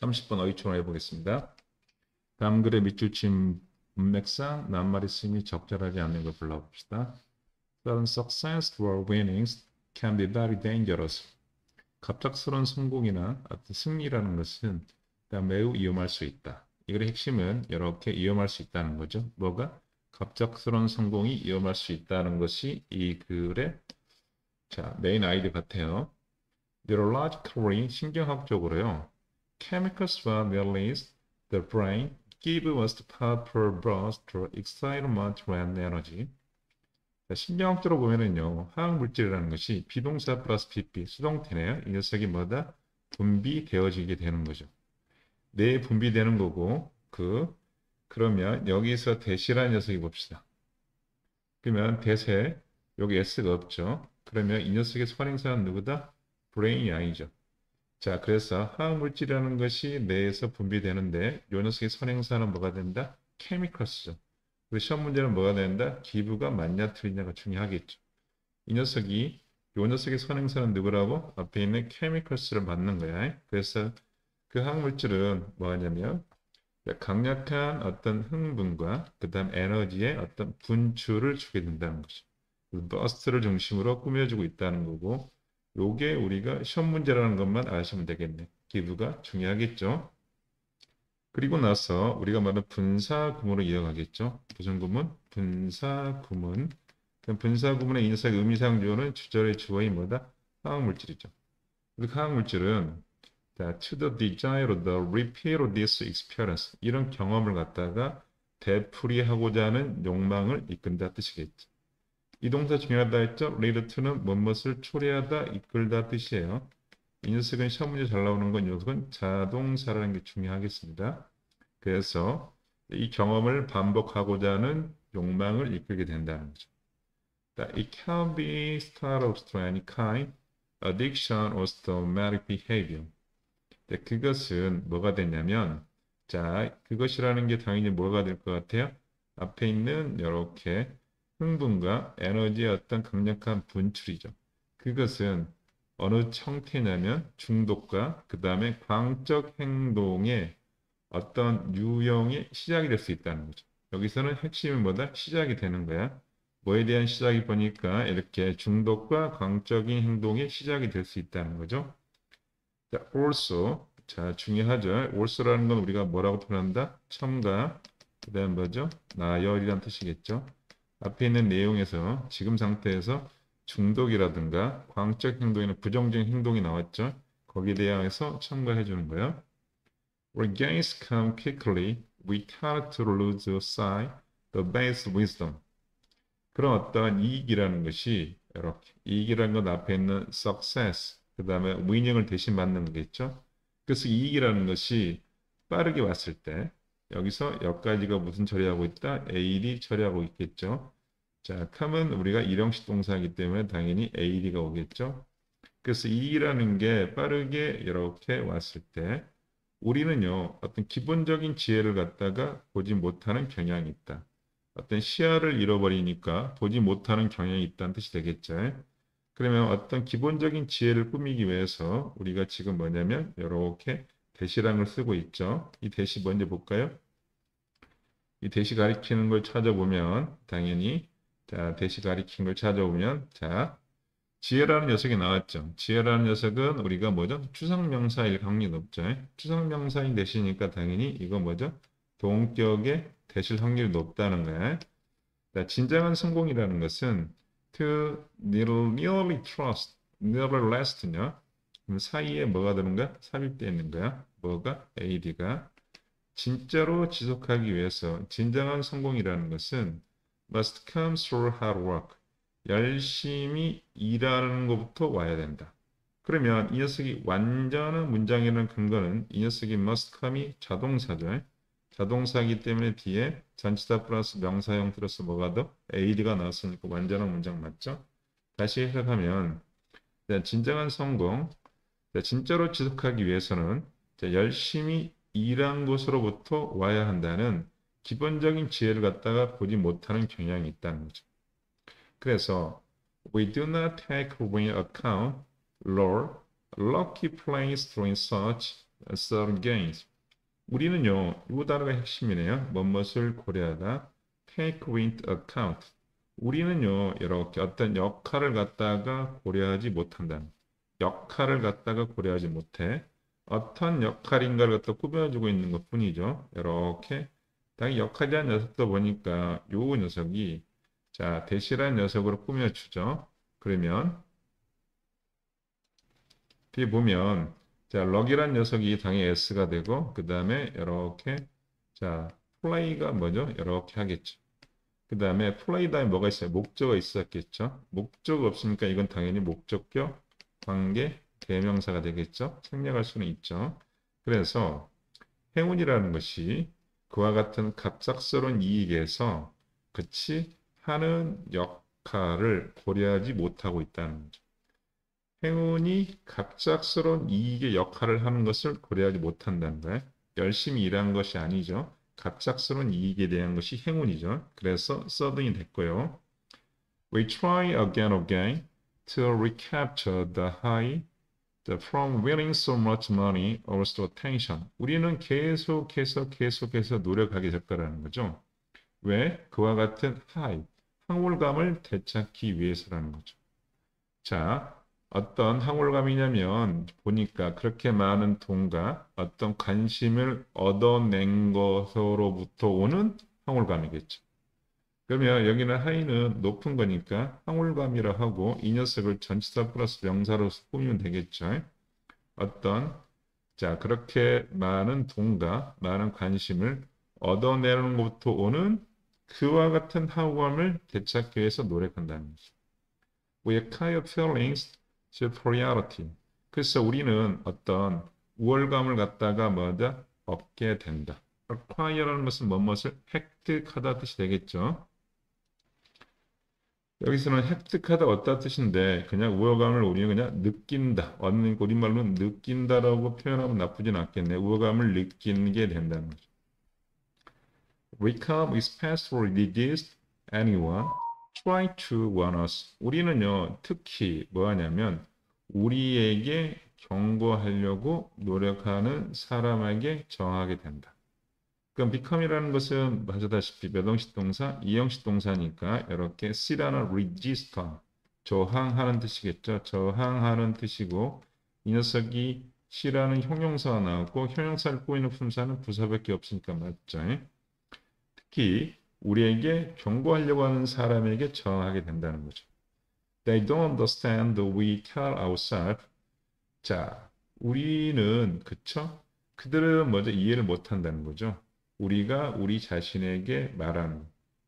30번 어휘총을 해보겠습니다. 다음 글의 밑줄 친 문맥상 낱말이 쓰임이 적절하지 않는 걸 불러봅시다. Sudden success or winnings can be very dangerous. 갑작스러운 성공이나 어떤 승리라는 것은 매우 위험할 수 있다. 이 글의 핵심은 이렇게 위험할 수 있다는 거죠. 뭐가? 갑작스러운 성공이 위험할 수 있다는 것이 이 글의 메인 아이디어 같아요. Neurologically, 신경학적으로요. Chemicals release the brain give us the powerful burst of excitement and energy. 신경학적으로 보면은요, 화학물질이라는 것이 비동사 플러스 PP, 수동태네요. 이 녀석이 뭐다? 분비되어지게 되는 거죠. 뇌에 분비되는 거고, 그러면 여기서 대시라는 녀석이 봅시다. 그러면 대세, 여기 S가 없죠. 그러면 이 녀석의 선행사는 누구다? 브레인이 아니죠. 자, 그래서 화학물질이라는 것이 뇌에서 분비되는데 요 녀석의 선행사는 뭐가 된다? 케미컬스죠. 그리고 시험 문제는 뭐가 된다? 기부가 맞냐 틀리냐가 중요하겠죠. 요 녀석의 선행사는 누구라고? 앞에 있는 케미컬스를 맞는 거야. 그래서 그 화학물질은 뭐 하냐면 강력한 어떤 흥분과 그 다음 에너지의 어떤 분출을 주게 된다는 거죠. 버스트를 중심으로 꾸며주고 있다는 거고 요게 우리가 시험 문제라는 것만 아시면 되겠네. 기부가 중요하겠죠. 그리고 나서 우리가 말하는 분사구문으로 이어가겠죠. 무슨 구문? 분사구문. 분사구문의 인사의 의미사용주어는 주절의 주어인 뭐다? 화학물질이죠. 그 화학물질은 to the desire, the repeat of this experience 이런 경험을 갖다가 되풀이하고자 하는 욕망을 이끈다 뜻이겠죠. 이 동사 중요하다 했죠? lead to는 무엇을 초래하다, 이끌다 뜻이에요. 이 녀석은 시험 문제 잘 나오는 건 이 녀석은 자동사라는 게 중요하겠습니다. 그래서 이 경험을 반복하고자 하는 욕망을 이끌게 된다는 거죠. It can be started to any kind, addiction or systematic behavior. 그것은 뭐가 되냐면, 그것이라는 게 당연히 뭐가 될 것 같아요? 앞에 있는 이렇게 흥분과 에너지의 어떤 강력한 분출이죠. 그것은 어느 형태냐면 중독과 그 다음에 광적 행동의 어떤 유형의 시작이 될 수 있다는 거죠. 여기서는 핵심이 뭐다? 시작이 되는 거야. 뭐에 대한 시작이 보니까 이렇게 중독과 광적인 행동의 시작이 될 수 있다는 거죠. also. 중요하죠. also라는 건 우리가 뭐라고 표현한다? 첨가. 그 다음 뭐죠? 나열이란 뜻이겠죠. 앞에 있는 내용에서 지금 상태에서 중독이라든가 광적 행동이나 부정적인 행동이 나왔죠. 거기에 대해서 첨가해 주는 거예요. When gains come quickly, we tend to lose sight the base wisdom. 그런 어떠한 이익이라는 것이 이렇게 이익이라는 건 앞에 있는 success, 그 다음에 winning을 대신 받는 거겠죠. 그래서 이익이라는 것이 빠르게 왔을 때 여기서 여기까지가 무슨 처리하고 있다? AD 처리하고 있겠죠. come은 우리가 일형식 동사이기 때문에 당연히 AD가 오겠죠. 그래서 이익이라는 게 빠르게 이렇게 왔을 때 우리는요, 어떤 기본적인 지혜를 갖다가 보지 못하는 경향이 있다. 어떤 시야를 잃어버리니까 보지 못하는 경향이 있다는 뜻이 되겠죠. 그러면 어떤 기본적인 지혜를 꾸미기 위해서 우리가 지금 뭐냐면 이렇게 대시랑을 쓰고 있죠. 이 대시 먼저 볼까요? 이 대시 가리키는 걸 찾아보면 당연히 대시 가리키는 걸 찾아보면 지혜라는 녀석이 나왔죠. 지혜라는 녀석은 우리가 뭐죠? 추상명사일 확률이 높죠. 추상명사인 대시니까 당연히 이거 뭐죠? 동격에 대실 확률이 높다는 거야. 진정한 성공이라는 것은 to nearly trust, never last냐? 그럼 사이에 뭐가 드는 거야? 삽입되어 있는 거야. 뭐가? AD가. 진짜로 지속하기 위해서 진정한 성공이라는 것은 must come through hard work. 열심히 일하는 것부터 와야 된다. 그러면 이 녀석이 완전한 문장이라는 근거는 이 녀석이 must come이 자동사죠. 자동사이기 때문에 뒤에 전치사 플러스 명사 형태로서 뭐가 더? AD가 나왔으니까 완전한 문장 맞죠? 다시 해석하면 진정한 성공, 진짜로 지속하기 위해서는 열심히 일한 것으로부터 와야 한다는 기본적인 지혜를 갖다가 보지 못하는 경향이 있다는 거죠. 그래서 we do not take into account lucky plays during such certain gains. 우리는요, 이 단어가 핵심이네요. 뭐뭇을 고려하다. take into account. 우리는요, 이렇게 어떤 역할을 갖다가 고려하지 못한다. 역할을 갖다가 고려하지 못해. 어떤 역할인가를 갖다 꾸며주고 있는 것 뿐이죠. 이렇게. 당연히 역할이란 녀석도 보니까 요 녀석이 자, 대시라는 녀석으로 꾸며주죠. 그러면 뒤에 보면 자, 럭이란 녀석이 당연히 S가 되고 그 다음에 이렇게 자, 플레이가 뭐죠? 이렇게 하겠죠. 그 다음에 플레이 다음에 뭐가 있어요? 목적어가 있었겠죠. 목적어 없으니까 이건 당연히 목적격, 관계, 대명사가 되겠죠. 생략할 수는 있죠. 그래서 행운이라는 것이 그와 같은 갑작스러운 이익에서 그치 하는 역할을 고려하지 못하고 있다는 거죠. 행운이 갑작스러운 이익의 역할을 하는 것을 고려하지 못한다는 거예요. 열심히 일한 것이 아니죠. 갑작스러운 이익에 대한 것이 행운이죠. 그래서 sudden이 됐고요. We try again to recapture the high from winning so much money or so attention. 우리는 계속해서 노력하게 될 거라는 거죠. 왜? 그와 같은 high, 황홀감을 되찾기 위해서라는 거죠. 자, 어떤 황홀감이냐면 보니까 그렇게 많은 돈과 어떤 관심을 얻어낸 것으로부터 오는 황홀감이겠죠. 그러면 여기는 하이는 높은 거니까 황홀감이라 하고 이 녀석을 전치사 플러스 명사로 꾸미면 되겠죠. 어떤 자 그렇게 많은 돈과 많은 관심을 얻어내는 것부터 오는 그와 같은 황홀감을 되찾기 위해서 노력한다는 거죠. We acquire feelings superiority. 그래서 우리는 어떤 우월감을 갖다가 뭐다? 얻게 된다. acquire라는 것은 무엇을 획득하다 뜻이 되겠죠. 여기서는 획득하다 얻다 뜻인데 그냥 우월감을 우리는 그냥 느낀다. 얻는 우리말로는 느낀다라고 표현하면 나쁘진 않겠네. 우월감을 느끼게 된다는 거죠. Recall is passively resist anyone try to warn us. 우리는요 특히 뭐 하냐면 우리에게 경고하려고 노력하는 사람에게 정하게 된다. 그럼 become이라는 것은 아시다시피 몇형식 동사, 이형식 동사니까 이렇게 C라는 register, 저항하는 뜻이겠죠. 저항하는 뜻이고 이 녀석이 C라는 형용사가 나왔고 형용사를 꼬이는 품사는 부사밖에 없으니까 맞죠. 특히 우리에게 경고하려고 하는 사람에게 저항하게 된다는 거죠. They don't understand we tell ourselves. 자, 우리는 그쵸? 그들은 먼저 이해를 못한다는 거죠. 우리가 우리 자신에게 말하는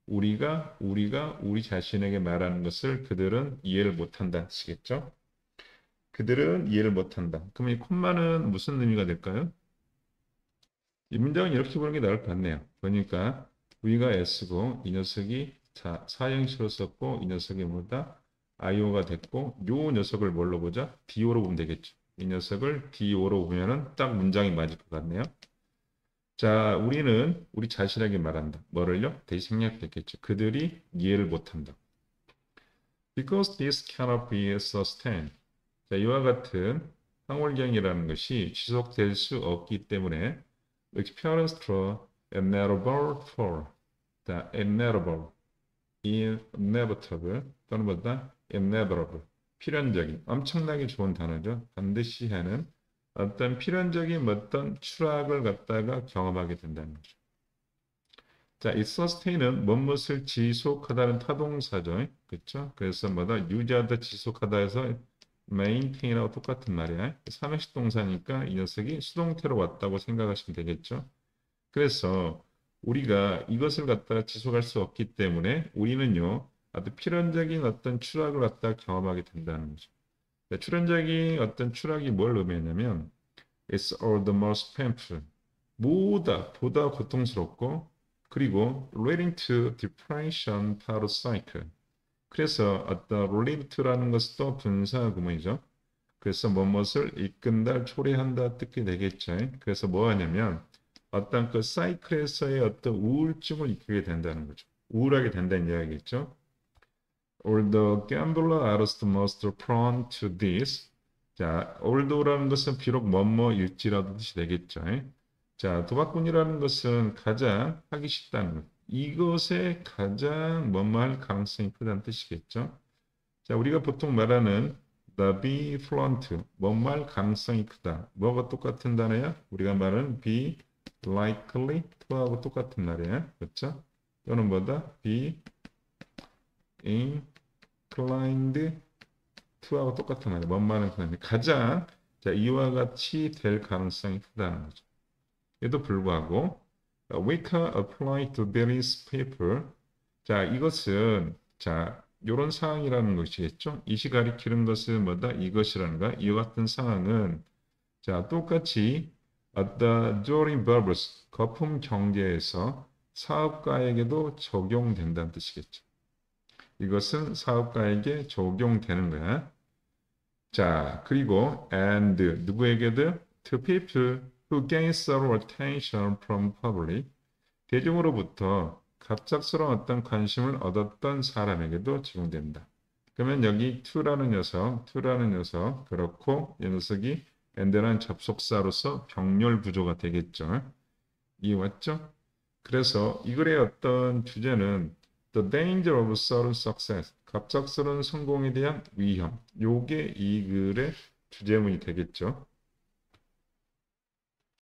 우리가 우리 자신에게 말하는 것을 그들은 이해를 못한다 시겠죠? 그들은 이해를 못한다. 그럼 이 콤마는 무슨 의미가 될까요? 이 문장은 이렇게 보는 게 나을 것 같네요. 그러니까 V가 S고 이 녀석이 사형식으로 썼고 이 녀석이 뭐다? IO가 됐고 요 녀석을 뭘로 보자? DO로 보면 되겠죠. 이 녀석을 DO로 보면은 딱 문장이 맞을 것 같네요. 자, 우리는 우리 자신에게 말한다. 뭐를요? 대신 생략됐겠죠. 그들이 이해를 못한다. Because this cannot be sustained. 자, 이와 같은 황홀경이라는 것이 지속될 수 없기 때문에 experience through inevitable fall. 자, inevitable, inevitable 또는 뭐다? inevitable. 필연적인, 엄청나게 좋은 단어죠. 반드시 하는 어떤 필연적인 어떤 추락을 갖다가 경험하게 된다는 거죠. 자, 이 sustain은 무엇을 지속하다는 타동사죠. 그렇죠? 그래서 뭐다? 유지하다, 지속하다 해서 maintain하고 똑같은 말이야. 삼형식 동사니까 이 녀석이 수동태로 왔다고 생각하시면 되겠죠. 그래서 우리가 이것을 갖다가 지속할 수 없기 때문에 우리는요, 아주 필연적인 어떤 추락을 갖다가 경험하게 된다는 거죠. 필연적인 어떤 추락이 뭘 의미하냐면 It's all the most painful. 보다 고통스럽고 그리고 leading to depression part cycle. 그래서 어떤 lead to라는 것도 분사 구문이죠. 그래서 무엇을 이끈다, 초래한다 뜻이 되겠죠. 그래서 뭐 하냐면 어떤 그 사이클에서의 어떤 우울증을 이끌게 된다는 거죠. 우울하게 된다는 이야기겠죠. Although gambler are the most prone to this, 자, although라는 것은 비록 뭐뭐일지라도 뜻이 되겠죠. 자, 도박꾼이라는 것은 가장 하기 쉽다는 것. 이것에 가장 뭐뭐할 가능성이 크다는 뜻이겠죠. 자, 우리가 보통 말하는 the be fluent, 뭐뭐할 가능성이 크다. 뭐가 똑같은 단어야? 우리가 말하는 be likely to하고 똑같은 말이야. 그렇죠? 또는 뭐다? be inclined to하고 똑같은 말이야. 뭐뭐하는 가능성이 가장 자, 이와 같이 될 가능성이 크다는 거죠. 에도 불구하고 we can apply to various people. 자, 이것은 자, 이런 상황이라는 것이겠죠. 이시 가리키는 것은 뭐다? 이것이라는가? 이와 같은 상황은 자, 똑같이 at the during verbs 거품 경계에서 사업가에게도 적용된다는 뜻이겠죠. 이것은 사업가에게 적용되는 거야. 자, 그리고 and 누구에게도 to people who gain thorough attention from public 대중으로부터 갑작스러운 어떤 관심을 얻었던 사람에게도 적용된다. 그러면 여기 to라는 녀석 그렇고 이 녀석이 and라는 접속사로서 병렬 구조가 되겠죠. 이해왔죠? 그래서 이 글의 어떤 주제는 The danger of sudden success. 갑작스러운 성공에 대한 위험. 요게 이 글의 주제문이 되겠죠.